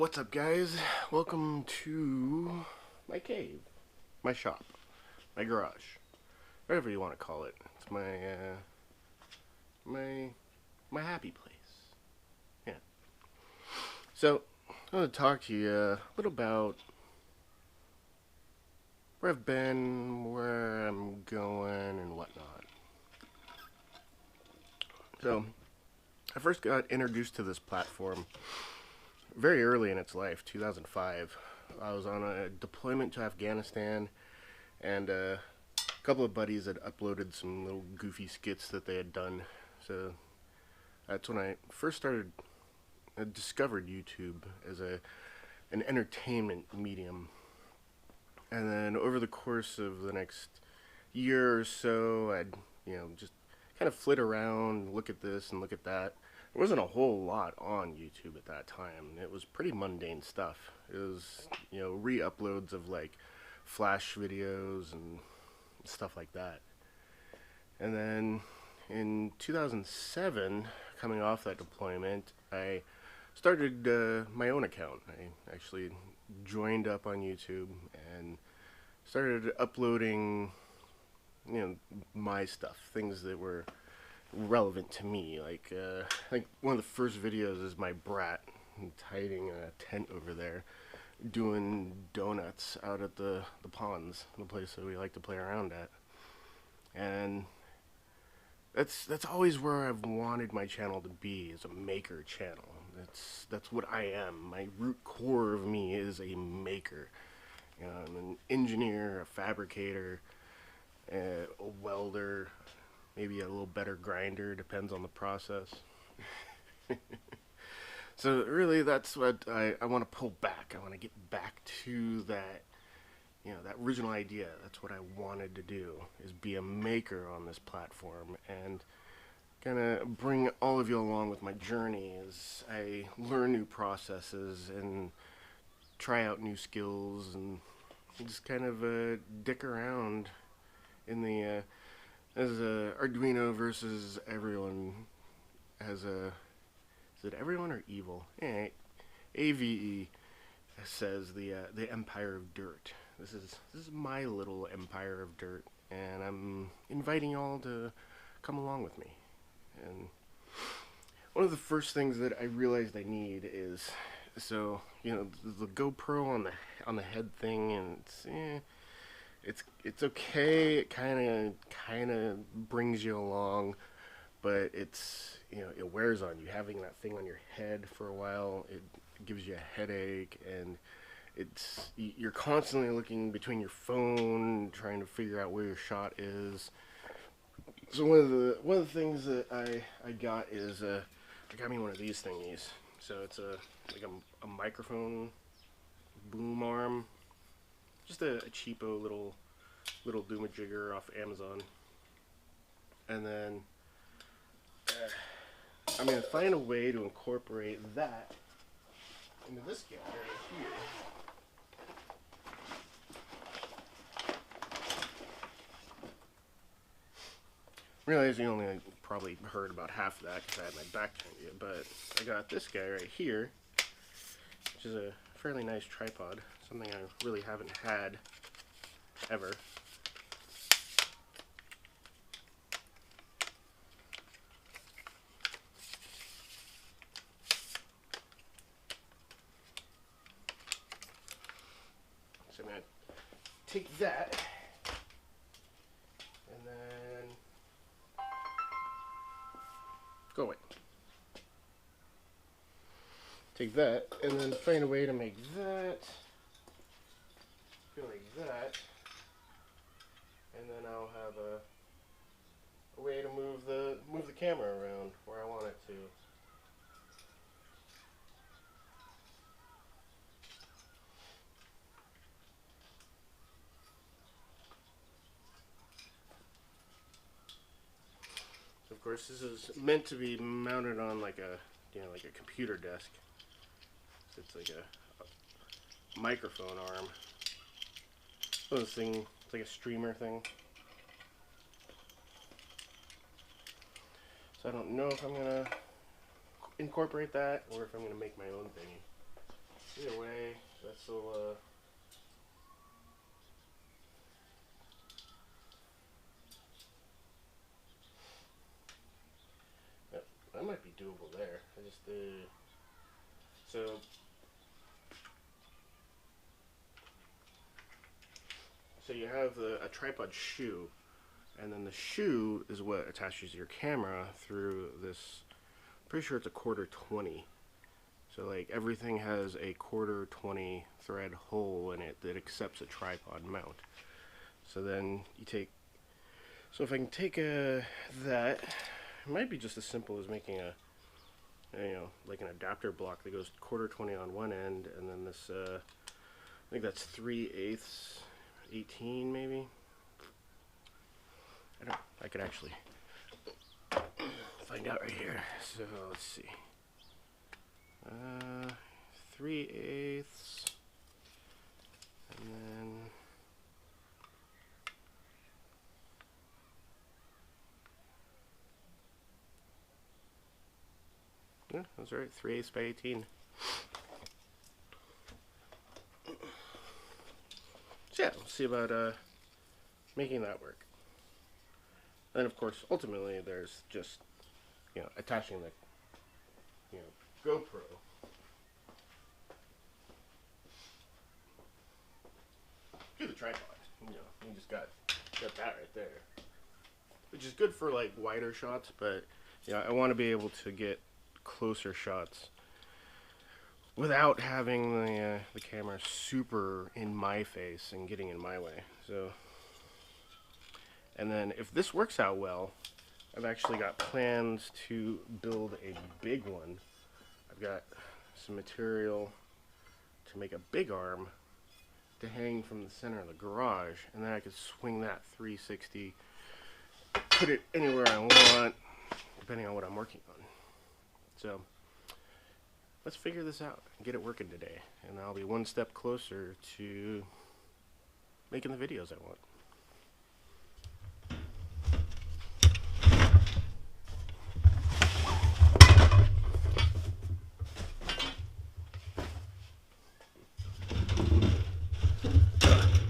What's up, guys? Welcome to my cave, my shop, my garage, whatever you want to call it. It's my happy place. Yeah. So I want to talk to you a little about where I've been, where I'm going, and whatnot. So I first got introduced to this platform very early in its life, 2005. I was on a deployment to Afghanistan, and a couple of buddies had uploaded some little goofy skits that they had done. So that's when I first started, I discovered YouTube as an entertainment medium. And then over the course of the next year or so, I'd just kind of flit around, look at this and look at that. There wasn't a whole lot on YouTube at that time. It was pretty mundane stuff. It was, re-uploads of like Flash videos and stuff like that. And then in 2007, coming off that deployment, I started my own account. I actually joined up on YouTube and started uploading, my stuff, things that were relevant to me. Like one of the first videos is my brat hiding in a tent over there doing donuts out at the ponds, the place that we like to play around at. And that's always where I've wanted my channel to be, is a maker channel. That's what I am. My root core of me is a maker. I'm an engineer, a fabricator, a welder, maybe a little better grinder, depends on the process. So really that's what I want to pull back. I want to get back to that, that original idea. That's what I wanted to do, is be a maker on this platform and kind of bring all of you along with my journey as I learn new processes and try out new skills and just kind of dick around in the as Arduino versus everyone has a, is it everyone or evil? Yeah, AVE says the Empire of Dirt. This is my little empire of dirt, and I'm inviting y'all to come along with me. And one of the first things that I realized I need is, so the GoPro on the head thing, and it's okay. It kind of brings you along, but it's it wears on you. Having that thing on your head for a while, it gives you a headache, and you're constantly looking between your phone, trying to figure out where your shot is. So one of the things that I got is I got me one of these thingies. So it's like a microphone boom arm. Just a cheapo little doomajigger off Amazon. And then I'm going to find a way to incorporate that into this guy right here. Realizing you only probably heard about half of that because I had my back turned to you, but I got this guy right here, which is a fairly nice tripod, something I really haven't had ever. So I'm going to take that, and then go away. Take that, and then find a way to make that go like that, and then I'll have a way to move the camera around where I want it to. Of course, this is meant to be mounted on like a computer desk. So it's like a microphone arm. So this thing, it's like a streamer thing. So I don't know if I'm gonna incorporate that or if I'm gonna make my own thingy. Either way, that's still that might be doable there. I just so so you have a tripod shoe, and then the shoe is what attaches your camera through this. Pretty sure it's a quarter 20. So like everything has a quarter 20 thread hole in it that accepts a tripod mount. So then you take. So if I can take that, it might be just as simple as making like an adapter block that goes quarter 20 on one end, and then this I think that's 3/8 18 maybe. I could actually find out right here. So let's see. 3/8, and then yeah, that's right, 3/8 by 18. So yeah, we'll see about making that work. And of course, ultimately, there's just attaching the GoPro to the tripod. You just got that right there, which is good for like wider shots. But I want to be able to get closer shots without having the camera super in my face and getting in my way. So, and then if this works out well, I've actually got plans to build a big one. I've got some material to make a big arm to hang from the center of the garage, and then I could swing that 360, put it anywhere I want, depending on what I'm working on. So let's figure this out and get it working today, and I'll be one step closer to making the videos I want.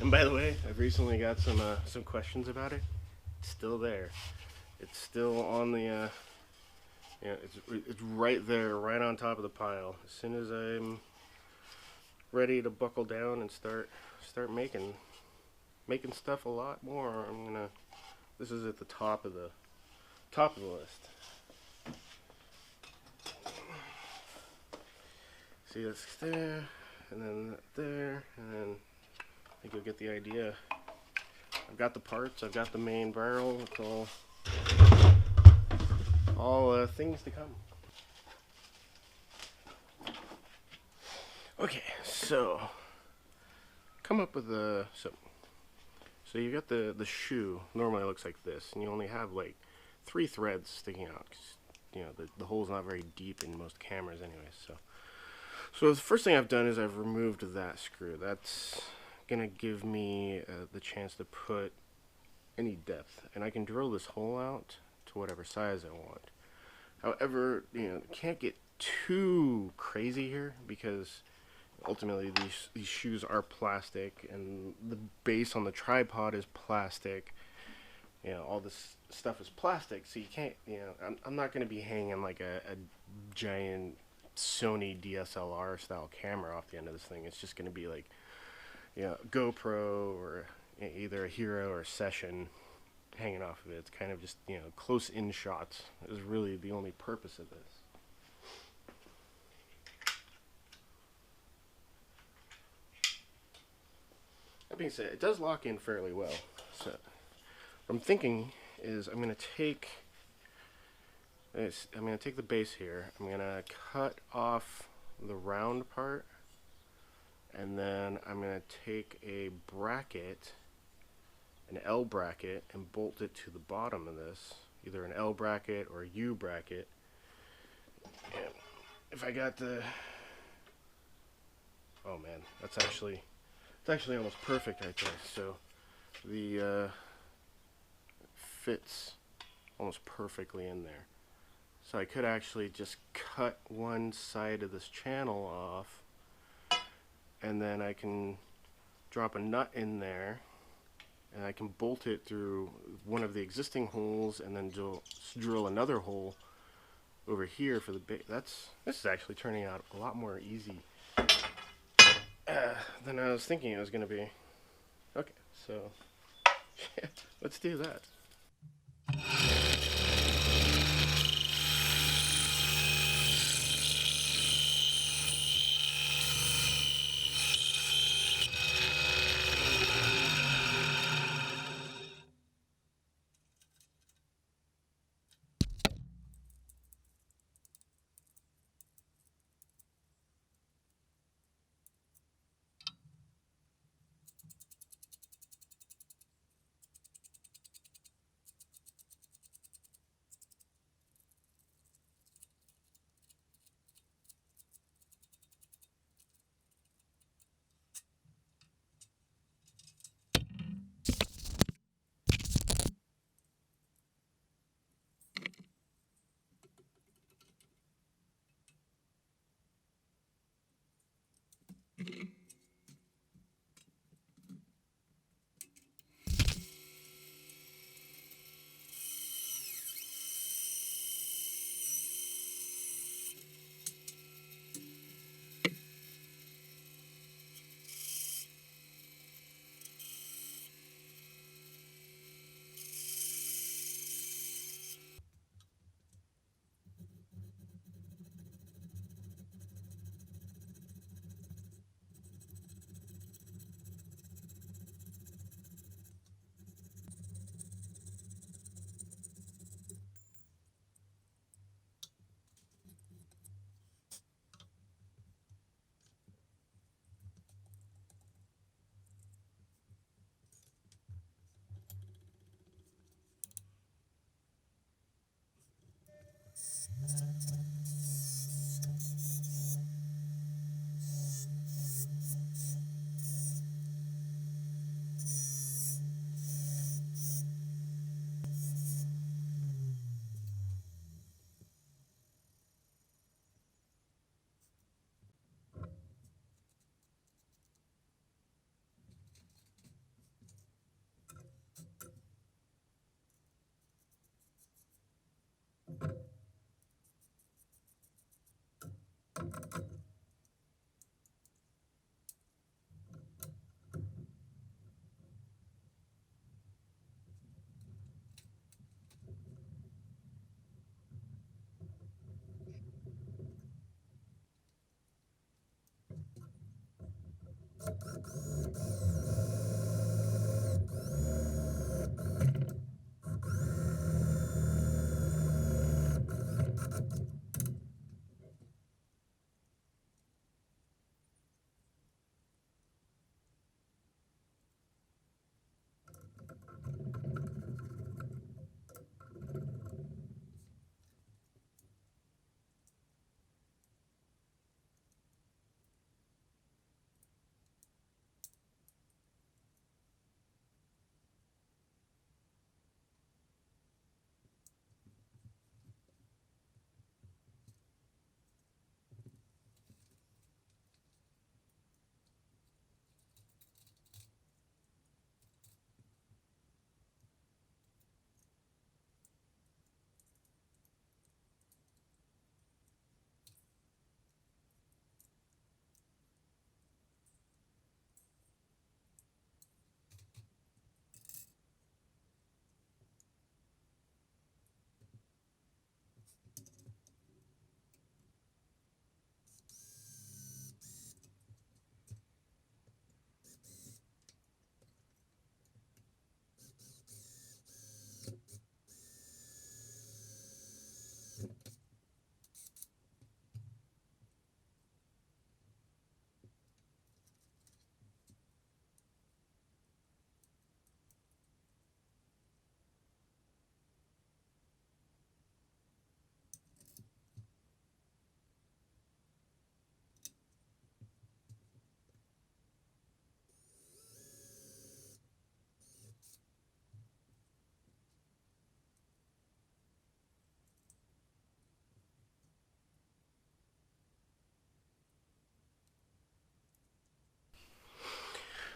And by the way, I've recently got some questions about it. It's still there. It's still on the it's right there, right on top of the pile. As soon as I'm ready to buckle down and start making stuff a lot more, this is at the top of the list. See, that's there, and then that there, and then I think you'll get the idea. I've got the parts, I've got the main barrel. It's all things to come. Okay, so come up with so you got the shoe. Normally it looks like this, and you only have like 3 threads sticking out, 'cause, the hole's not very deep in most cameras anyway. So the first thing I've done is I've removed that screw. That's gonna give me the chance to put any depth, and I can drill this hole out to whatever size I want. However, can't get too crazy here, because ultimately these shoes are plastic, and the base on the tripod is plastic. All this stuff is plastic, so you can't. I'm not going to be hanging like a giant Sony DSLR style camera off the end of this thing. It's just going to be like GoPro or either a Hero or a Session hanging off of it. It's kind of just close in shots is really the only purpose of this. That being said, it does lock in fairly well. So what I'm thinking is I'm going to take this. I'm going to take the base here. I'm going to cut off the round part, and then I'm going to take a bracket, an L bracket, and bolt it to the bottom of this, either an L bracket or a U bracket. And if I got oh man, it's actually almost perfect right there. So the fits almost perfectly in there. So I could actually just cut one side of this channel off and then I can drop a nut in there, and I can bolt it through one of the existing holes, and then drill another hole over here for the base. This is actually turning out a lot more easy than I was thinking it was going to be. Okay, so let's do that.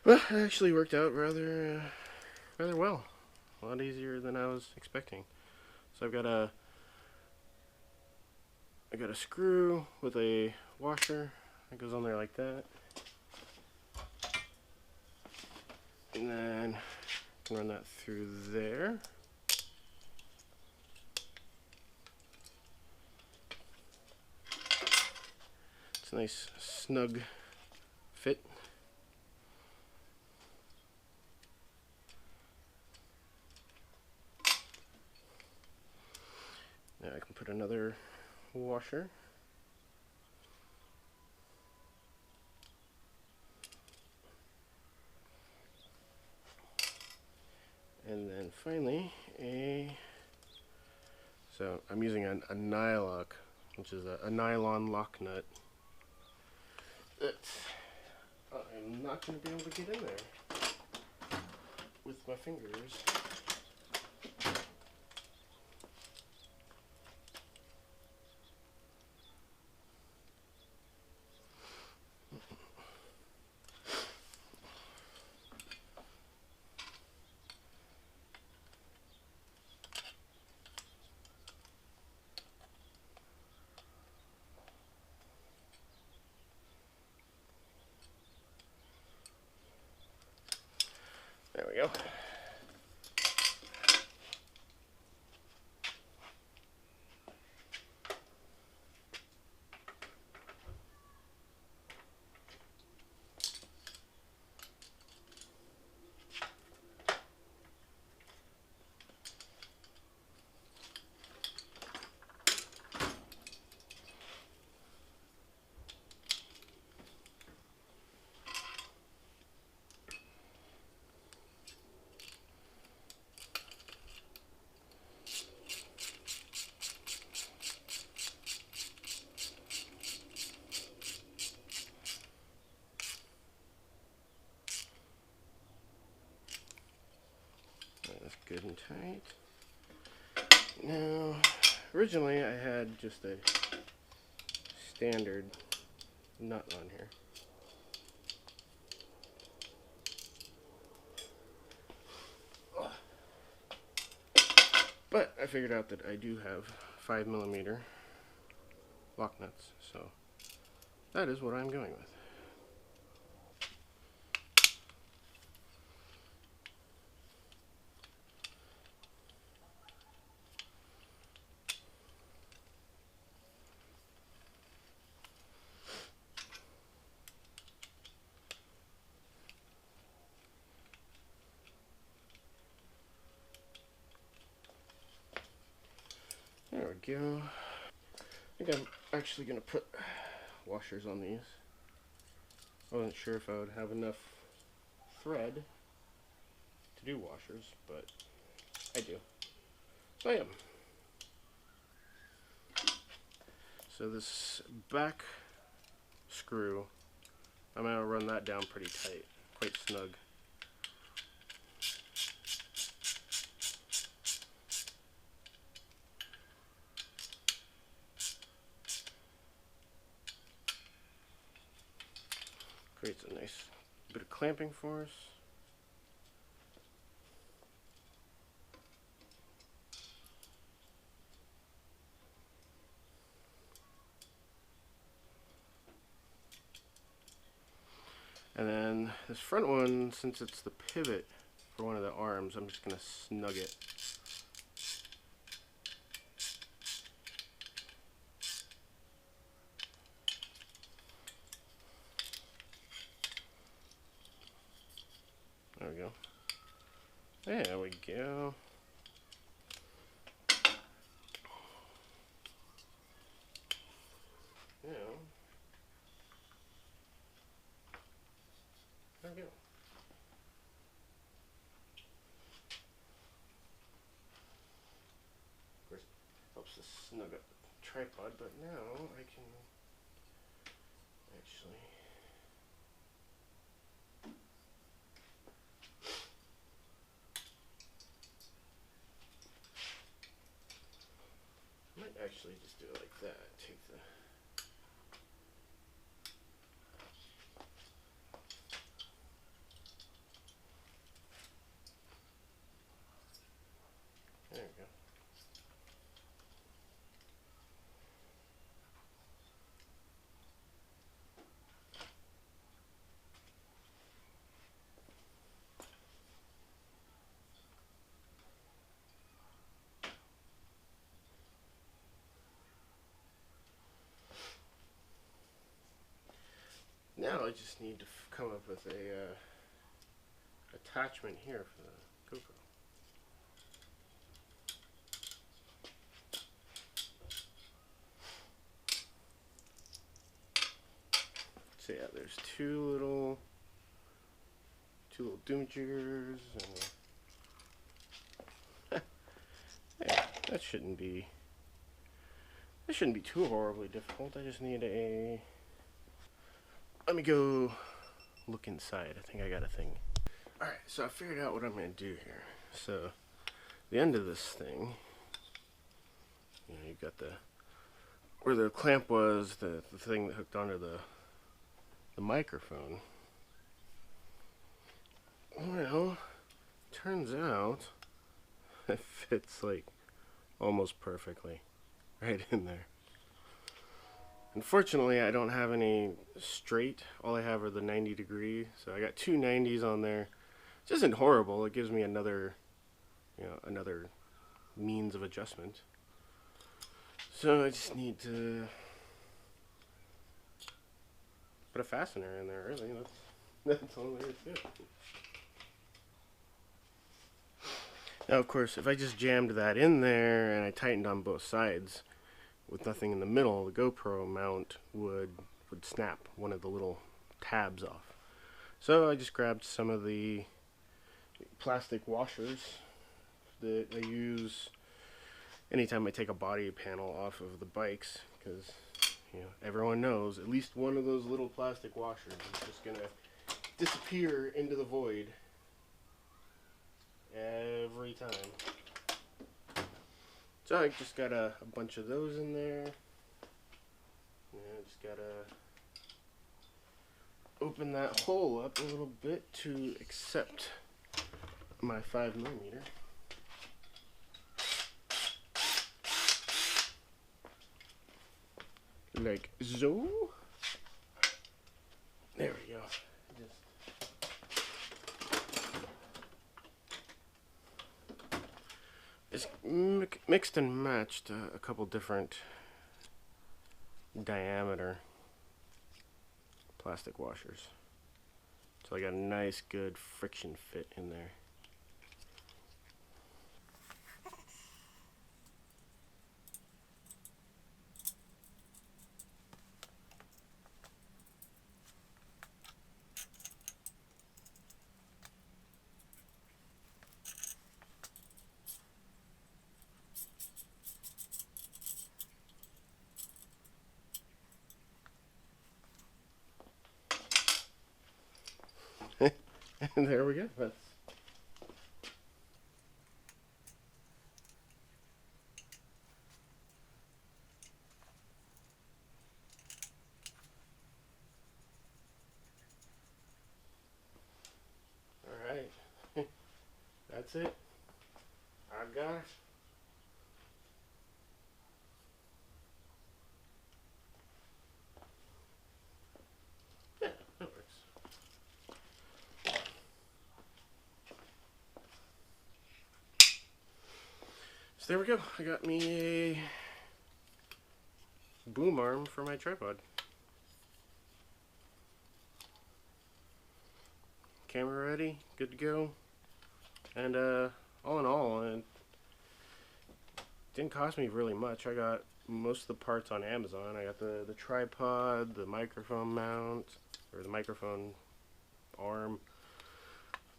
Well, it actually worked out rather well. A lot easier than I was expecting. So I got a screw with a washer that goes on there like that, and then I can run that through there. It's a nice snug fit. Now I can put another washer. And then finally so I'm using a nylock, which is a nylon lock nut that I'm not going to be able to get in there with my fingers. There we go. That's good and tight. Now, originally I had just a standard nut on here. But I figured out that I do have 5mm lock nuts, so that is what I'm going with. There we go. I think I'm actually going to put washers on these. I wasn't sure if I would have enough thread to do washers, but I do. So I am. So this back screw, I'm going to run that down pretty tight, quite snug. Creates a nice bit of clamping force. And then this front one, since it's the pivot for one of the arms, I'm just going to snug it. There we go. There we go. Now, there we go. Of course, helps to snug up the tripod, but now I can actually just do it like that. Take the now I just need to come up with a attachment here for the GoPro. So yeah, there's two little doom jiggers, and yeah, that shouldn't be too horribly difficult. I just need a. Let me go look inside. I think I got a thing. All right, so I figured out what I'm gonna do here. So the end of this thing, you've got where the clamp was, the thing that hooked onto the microphone. Well, turns out it fits like almost perfectly right in there. Unfortunately, I don't have any straight. All I have are the 90 degree. So I got two 90s on there. Which isn't horrible. It gives me another means of adjustment. So I just need to put a fastener in there, really. That's all there is to it. Now, of course, if I just jammed that in there and I tightened on both sides with nothing in the middle, the GoPro mount would snap one of the little tabs off. So I just grabbed some of the plastic washers that I use anytime I take a body panel off of the bikes, because everyone knows at least one of those little plastic washers is just gonna disappear into the void every time. So I just got a bunch of those in there. I just gotta open that hole up a little bit to accept my 5mm. Like so. There we go. Just mixed and matched a couple different diameter plastic washers. So I got a nice good friction fit in there. And there we go. Alright. That's it. I got it. Yeah, that works. So there we go. I got me a boom arm for my tripod. Camera ready, good to go. And all in all, it didn't cost me really much. I got most of the parts on Amazon. I got the tripod, the microphone mount, or the microphone arm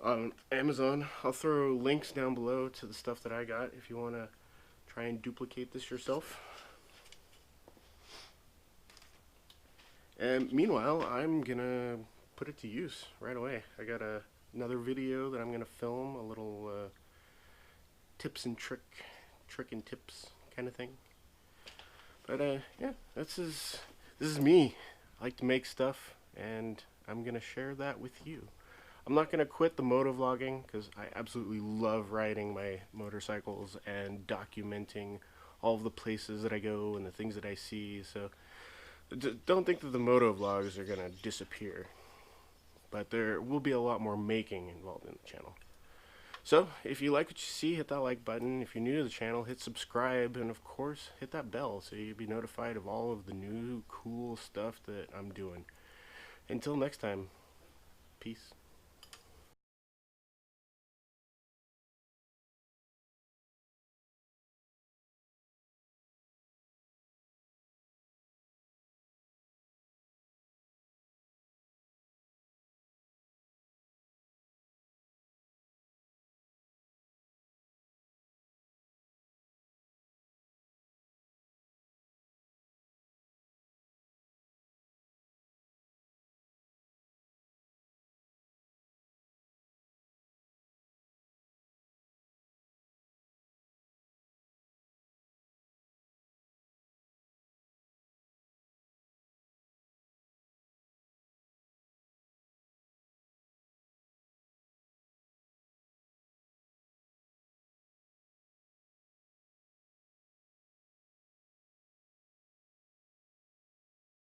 on Amazon. I'll throw links down below to the stuff that I got if you want to try and duplicate this yourself. And meanwhile, I'm gonna put it to use right away. I got another video that I'm gonna film, a little tips and trick and tips kind of thing. But yeah, this is me. I like to make stuff, and I'm gonna share that with you. I'm not gonna quit the motovlogging because I absolutely love riding my motorcycles and documenting all of the places that I go and the things that I see. So don't think that the motovlogs are gonna disappear, but there will be a lot more making involved in the channel. So if you like what you see, hit that like button. If you're new to the channel, hit subscribe, and of course hit that bell so you'll be notified of all of the new cool stuff that I'm doing. Until next time, peace.